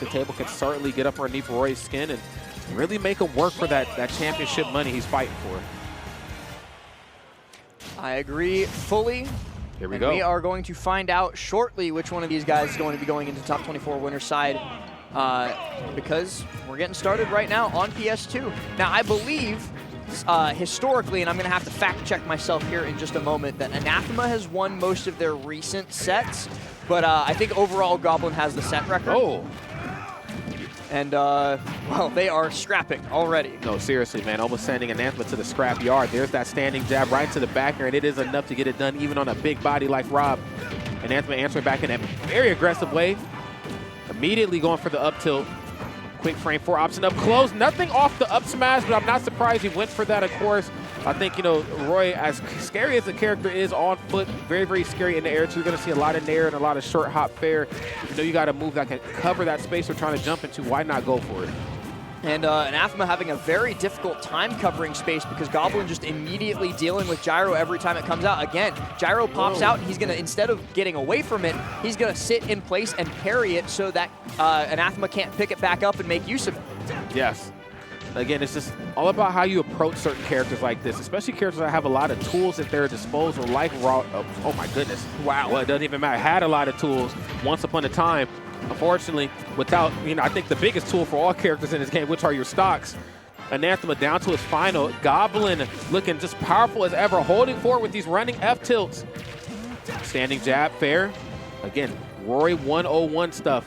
the table can certainly get up underneath Roy's skin and really make him work for that championship money he's fighting for. I agree fully. Here we go. We are going to find out shortly which one of these guys is going to be going into top 24 winner's side because we're getting started right now on PS2. Now, I believe historically, and I'm going to have to fact check myself here in just a moment, that Anathema has won most of their recent sets, but I think overall Goblin has the set record. Oh. And, well, they are scrapping already. No, seriously, man. Almost sending Anathema to the scrap yard. There's that standing jab right to the back here, and it is enough to get it done even on a big body like Rob. Anathema answering back in a very aggressive way. Immediately going for the up tilt. Quick frame 4 option up close. Nothing off the up smash, but I'm not surprised he went for that, of course. I think, you know, Roy, as scary as the character is on foot, very, very scary in the air, too. You're going to see a lot of nair and a lot of short hop fair. You know, you got a move that can cover that space we're trying to jump into. Why not go for it? And Anathema having a very difficult time covering space because Goblin just immediately dealing with gyro every time it comes out. Again, gyro pops out, and he's going to, instead of getting away from it, he's going to sit in place and parry it so that Anathema can't pick it back up and make use of it. Yes. Again, it's just all about how you approach certain characters like this, especially characters that have a lot of tools at their disposal, like Raw. Oh my goodness. Wow. Well, it doesn't even matter. Had a lot of tools once upon a time. Unfortunately, without, you know, I think the biggest tool for all characters in this game, which are your stocks. Anathema down to his final. Goblin looking just powerful as ever, holding forward with these running F tilts. Standing jab, fair. Again, Rory 101 stuff.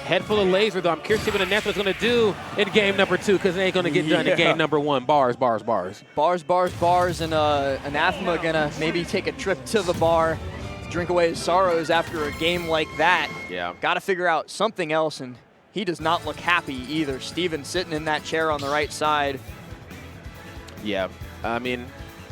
Head full of laser, though. I'm curious to see what Anathema's going to do in game number 2, because it ain't going to get done in game number 1. Bars, bars, bars. Bars, bars, bars, and Anathema going to maybe take a trip to the bar, drink away his sorrows after a game like that. Yeah. Got to figure out something else, and he does not look happy either. Steven sitting in that chair on the right side. Yeah. I mean,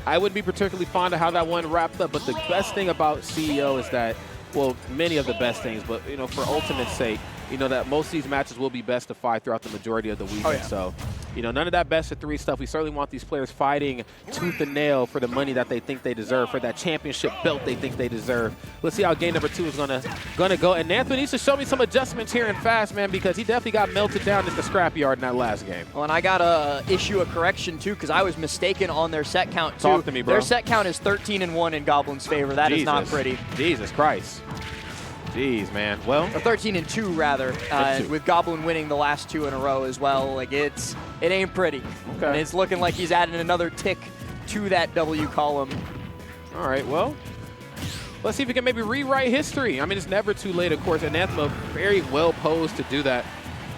I wouldn't be particularly fond of how that one wrapped up, but the best thing about CEO is that, well, many of the best things, but, you know, for Ultimate's sake, you know that most of these matches will be best of 5 throughout the majority of the weekend. Oh, yeah. So, you know, none of that best of 3 stuff. We certainly want these players fighting tooth and nail for the money that they think they deserve, for that championship belt they think they deserve. Let's see how game number 2 is gonna go. And Anathema needs to show me some adjustments here and fast, man, because he definitely got melted down at the scrapyard in that last game. Well, and I got to issue a correction, too, because I was mistaken on their set count, too. Talk to me, bro. Their set count is 13-1 in Goblin's favor. That is not pretty. Jesus Christ. Jeez, man. Well, or 13-2 rather, with Goblin winning the last 2 in a row as well. Like it ain't pretty. Okay. And it's looking like he's adding another tick to that W column. All right, well, let's see if we can maybe rewrite history. I mean, it's never too late, of course. Anathema very well posed to do that.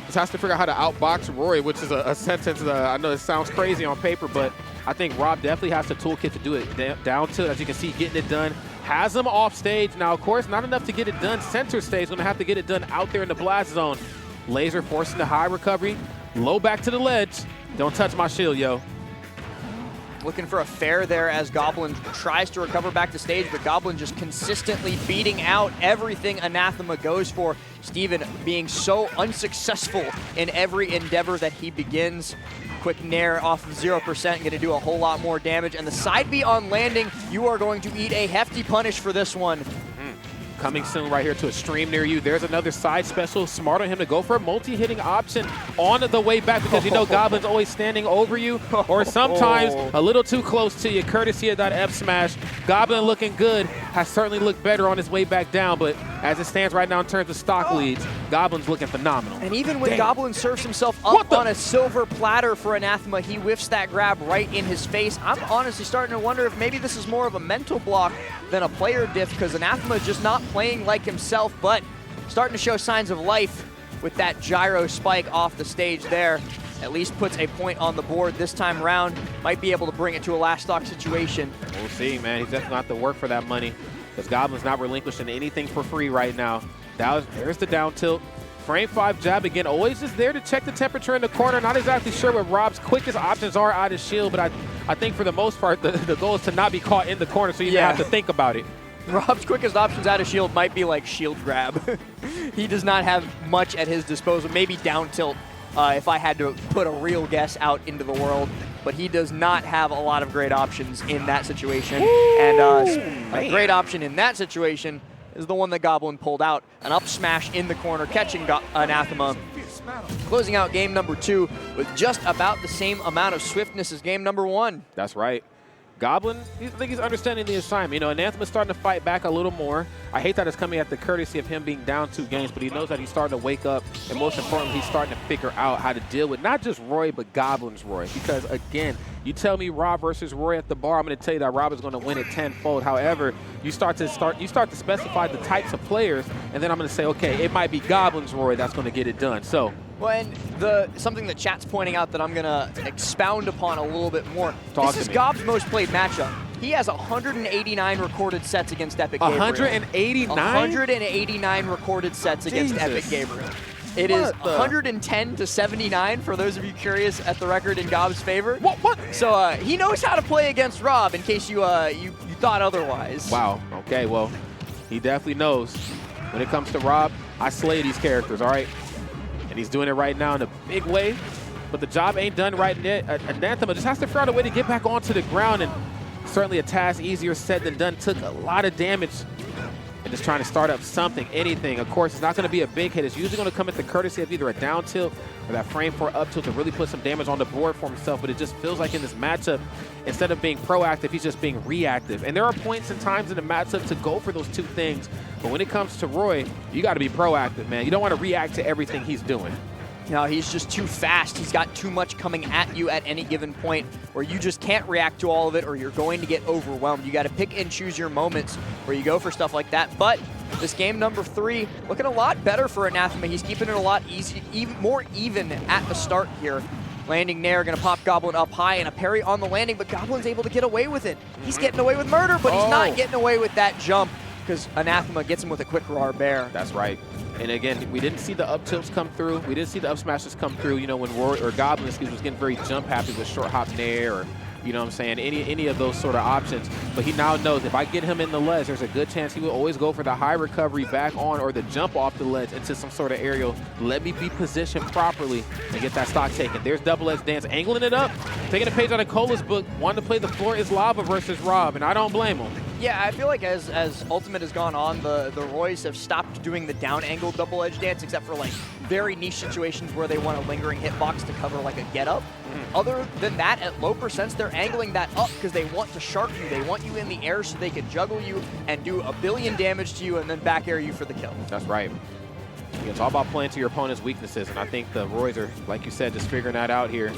Just has to figure out how to outbox Roy, which is a sentence that I know it sounds crazy on paper, but I think Rob definitely has the toolkit to do it down to, as you can see, getting it done. Has him off stage. Now, of course, not enough to get it done center stage. Going to have to get it done out there in the blast zone. Laser forcing the high recovery. Low back to the ledge. Don't touch my shield, yo. Looking for a fair there as Goblin tries to recover back to stage, but Goblin just consistently beating out everything Anathema goes for. Steven being so unsuccessful in every endeavor that he begins. Quick nair off of 0%, going to do a whole lot more damage. And the side B on landing, you are going to eat a hefty punish for this one. Coming soon right here to a stream near you. There's another side special. Smart on him to go for a multi-hitting option on the way back because you know Goblin's always standing over you or sometimes a little too close to you, courtesy of that F smash. Goblin looking good. Has certainly looked better on his way back down, but as it stands right now in terms of stock leads, Goblin's looking phenomenal. And even when Goblin serves himself up on a silver platter for Anathema, he whiffs that grab right in his face. I'm honestly starting to wonder if maybe this is more of a mental block than a player diff, because Anathema is just not playing like himself, but starting to show signs of life with that gyro spike off the stage there. At least puts a point on the board this time around. Might be able to bring it to a last stock situation. We'll see, man. He's definitely got to work for that money because Goblin's not relinquishing anything for free right now. There's the down tilt. Frame 5 jab again, always just there to check the temperature in the corner. Not exactly sure what Rob's quickest options are out of shield, but I think for the most part, the goal is to not be caught in the corner, so you don't have to think about it. Rob's quickest options out of shield might be like shield grab. He does not have much at his disposal. Maybe down tilt if I had to put a real guess out into the world. But he does not have a lot of great options in that situation. Woo! And a great option in that situation is the one that Goblin pulled out. An up smash in the corner, catching Anathema. Closing out game number 2 with just about the same amount of swiftness as game number 1. That's right. Goblin, I think he's understanding the assignment. You know, Anathema's starting to fight back a little more. I hate that it's coming at the courtesy of him being down 2 games, but he knows that he's starting to wake up, and most importantly, he's starting to figure out how to deal with not just Roy, but Goblin's Roy. Because, again, you tell me Rob versus Roy at the bar, I'm going to tell you that Rob is going to win it tenfold. However, you start to specify the types of players, and then I'm going to say, okay, it might be Goblin's Roy that's going to get it done. So. Well, and something that chat's pointing out that I'm going to expound upon a little bit more. This is Gob's most played matchup. He has 189 recorded sets against Epic Gabriel. 189? 189 recorded sets against Epic Gabriel. It is 110 to 79 for those of you curious at the record in Gob's favor. What? So he knows how to play against Rob in case you thought otherwise. Wow. Okay, well, he definitely knows. When it comes to Rob, I slay these characters, all right? And he's doing it right now in a big way, but the job ain't done right yet. Anathema just has to figure out a way to get back onto the ground, and certainly a task easier said than done. Took a lot of damage and just trying to start up something, anything. Of course, it's not going to be a big hit. It's usually going to come at the courtesy of either a down tilt or that frame 4 up tilt to really put some damage on the board for himself, but it just feels like in this matchup, instead of being proactive, he's just being reactive. And there are points and times in the matchup to go for those 2 things, but when it comes to Roy, you got to be proactive, man. You don't want to react to everything he's doing. No, he's just too fast. He's got too much coming at you at any given point where you just can't react to all of it or you're going to get overwhelmed. You got to pick and choose your moments where you go for stuff like that. But this game number 3, looking a lot better for Anathema. He's keeping it a lot more even at the start here. Landing Nair, going to pop Goblin up high and a parry on the landing, but Goblin's able to get away with it. He's getting away with murder, but he's not getting away with that jump because Anathema gets him with a quick raw bear. That's right. And again, we didn't see the up tilts come through. We didn't see the up smashes come through, you know, when Roy or Goblin was getting very jump happy with short hop Nair or, you know what I'm saying, any of those sort of options. But he now knows if I get him in the ledge, there's a good chance he will always go for the high recovery back on or the jump off the ledge into some sort of aerial. Let me be positioned properly and get that stock taken. There's double edge dance, angling it up, taking a page out of Cola's book, wanting to play the floor is lava versus Rob, and I don't blame him. Yeah, I feel like as Ultimate has gone on, the Roys have stopped doing the down angle double edge dance except for like very niche situations where they want a lingering hitbox to cover like a get up. Other than that, at low percents, they're angling that up because they want to shark you. They want you in the air so they can juggle you and do a billion damage to you and then back air you for the kill. That's right. It's all about playing to your opponent's weaknesses, and I think the Roys are, like you said, just figuring that out here.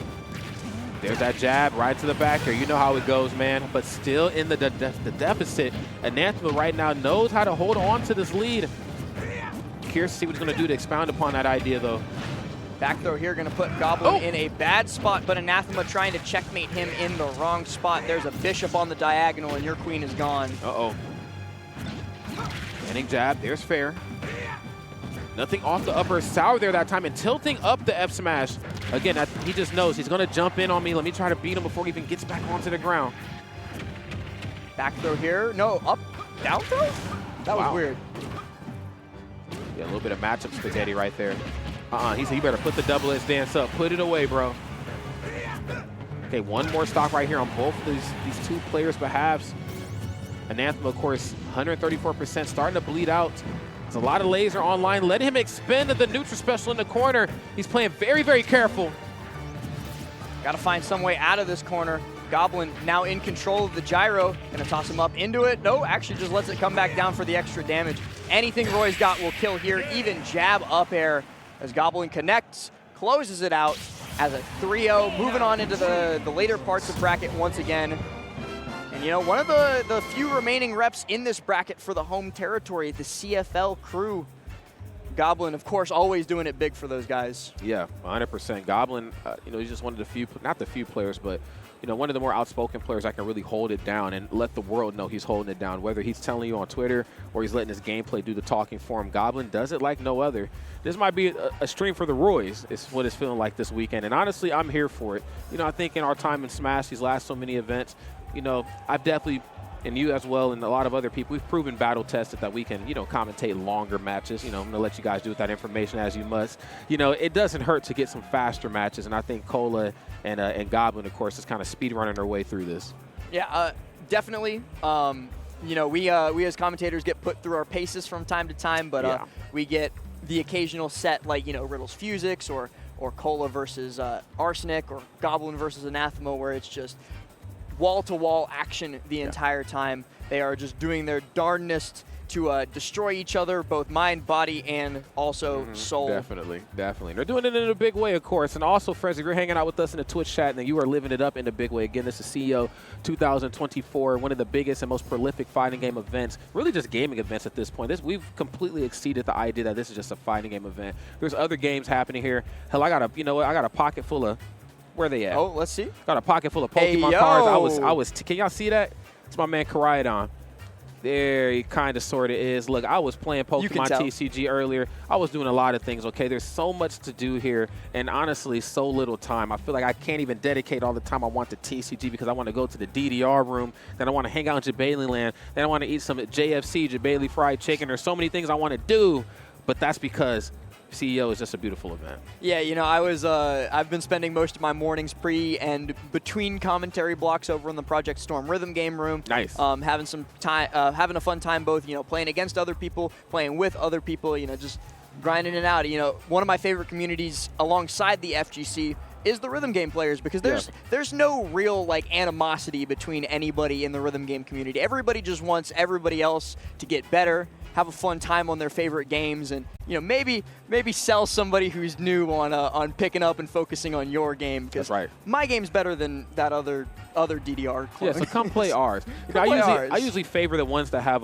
There's that jab right to the back here. You know how it goes, man. But still in the deficit. Anathema right now knows how to hold on to this lead. Curious to see what he's going to do to expound upon that idea, though. Back throw here, going to put Goblin in a bad spot, but Anathema trying to checkmate him in the wrong spot. There's a bishop on the diagonal, and your queen is gone. Uh-oh. Landing jab. There's fair. Nothing off the upper sour there that time, and tilting up the F smash. Again, he just knows he's going to jump in on me. Let me try to beat him before he even gets back onto the ground. Back throw here. No, up, down throw? That was weird. Yeah, a little bit of matchup spaghetti right there. He said, you better put the double edge dance up. Put it away, bro. Okay, one more stock right here on both these 2 players' behalves. Anathema, of course, 134%, starting to bleed out. There's a lot of laser online. Let him expend the neutral special in the corner. He's playing very, very careful. Got to find some way out of this corner. Goblin now in control of the gyro. Gonna toss him up into it. No, actually just lets it come back down for the extra damage. Anything Roy's got will kill here. Even jab up air as Goblin connects, closes it out as a 3-0. Moving on into the later parts of bracket once again. And you know, one of the few remaining reps in this bracket for the home territory, the CFL crew. Goblin, of course, always doing it big for those guys. Yeah, 100%. Goblin, you know, he's just one of the few, not the few players, but, you know, one of the more outspoken players that can really hold it down and let the world know he's holding it down, whether he's telling you on Twitter or he's letting his gameplay do the talking for him. Goblin does it like no other. This might be a stream for the Roys, is what it's feeling like this weekend. And honestly, I'm here for it. You know, I think in our time in Smash, these last so many events, you know, I've definitely, and you as well, and a lot of other people, we've proven battle tested that we can, you know, commentate longer matches. You know, I'm going to let you guys do with that information as you must. You know, it doesn't hurt to get some faster matches, and I think Cola and Goblin, of course, is kind of speed running their way through this. Yeah, definitely. You know, we as commentators get put through our paces from time to time, but we get the occasional set like, you know, Riddle's Fusix or Cola versus Arsenic or Goblin versus Anathema, where it's just wall-to-wall action the entire time. They are just doing their darndest to destroy each other, both mind, body, and also soul. Definitely, definitely. They're doing it in a big way, of course. And also, friends, if you're hanging out with us in the Twitch chat and you are living it up in a big way, again, this is CEO 2024, one of the biggest and most prolific fighting game events, really just gaming events at this point. We've completely exceeded the idea that this is just a fighting game event. There's other games happening here. Hell, I got a pocket full of, where are they at? Oh, let's see. Got a pocket full of Pokemon cards. Can y'all see that? It's my man Koraidon. There he kind of sort of is. Look, I was playing Pokemon TCG earlier. I was doing a lot of things, okay? There's so much to do here, and honestly, so little time. I feel like I can't even dedicate all the time I want to TCG because I want to go to the DDR room, then I want to hang out in Jabali Land, then I want to eat some JFC, Jabali fried chicken. There's so many things I want to do, but that's because CEO is just a beautiful event. Yeah, you know, I've been spending most of my mornings pre and between commentary blocks over in the Project Storm Rhythm game room. Nice. Having some time, having a fun time, both, you know, playing against other people, playing with other people, you know, just grinding it out. You know, one of my favorite communities alongside the FGC is the rhythm game players, because there's no real like animosity between anybody in the rhythm game community. Everybody just wants everybody else to get better, have a fun time on their favorite games, and, you know, maybe sell somebody who's new on picking up and focusing on your game, because my game's better than that other DDR clone. Yeah, so come play ours. I usually favor the ones that have